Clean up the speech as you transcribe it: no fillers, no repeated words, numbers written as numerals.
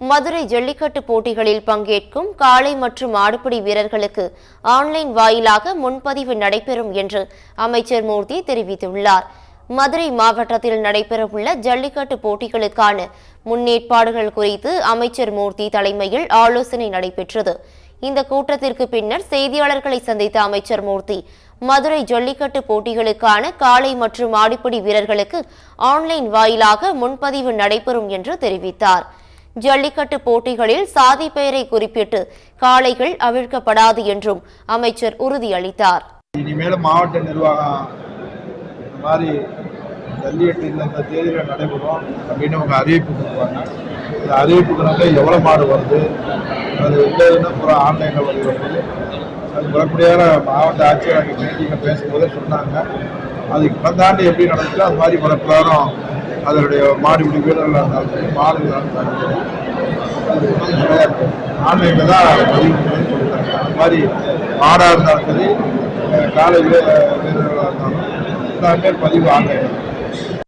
மதுரை ஜல்லிக்கட்டு போட்டிகளில் பங்கேற்கும் காளை மற்றும் ஆடுபிடி வீரர்களுக்கு ஆன்லைன் வாயிலாக முன்பதிவு நடைபெறும் என்று அமைச்சர் மூர்த்தி தெரிவித்துள்ளார். மதுரை மாவட்டத்தில் நடைபெறவுள்ள ஜல்லிக்கட்டு போட்டிகளுக்கான முன்னேற்பாடுகள் குறித்து அமைச்சர் மூர்த்தி தலைமையில் ஆலோசனை நடைபெற்றது. இந்த கூட்டத்திற்கு பின்னர் செய்தியாளர்களை சந்தித்த அமைச்சர் மூர்த்தி, மதுரை ஜல்லிக்கட்டு போட்டிகளுக்கான காளை மற்றும் ஆடுபிடி வீரர்களுக்கு ஆன்லைன் வாயிலாக முன்பதிவு நடைபெறும் என்று தெரிவித்தார். ஜல்லிக்கட்டு போட்டிகளில் சாதி பெயரை குறிப்பிட்டு காளைகள் அவிழ்க்கப்படாது என்றும் அமைச்சர் உறுதியளித்தார். இனிமேலும் மாவட்ட நிர்வாகம் இந்த மாதிரி ஜல்லிக்கட்டு இந்த தேதியில் நடைபெறும் அப்படின்னு அவங்க அறிவிப்பு கொடுப்பாங்க. இந்த அறிவிப்புக்கு எவ்வளோ மாடு வருது, அது இல்லைன்னா அப்புறம் ஆன்லைனில் வருகிறது. அது வரக்கூடியதாக மாவட்ட ஆட்சியர் மீட்டிங்கில் பேசும்போதே சொன்னாங்க. அதுக்கு கடந்தாண்டு எப்படி நடந்துச்சோ அது மாதிரி வரப்பிரகாரம் அதனுடைய மாடுபிடி வீரர்களாக இருந்தாலும் சரி, மாடுகளாக இருந்தாலும் சரி, ஆன்லைனில் தான் பதிவு பண்ணுறதுன்னு சொல்லிட்டாங்க. அது மாதிரி மாடாக இருந்தாலும் சரி, காலை வீரர்களாக இருந்தாலும் எல்லாருமே பதிவு ஆன்லைன்.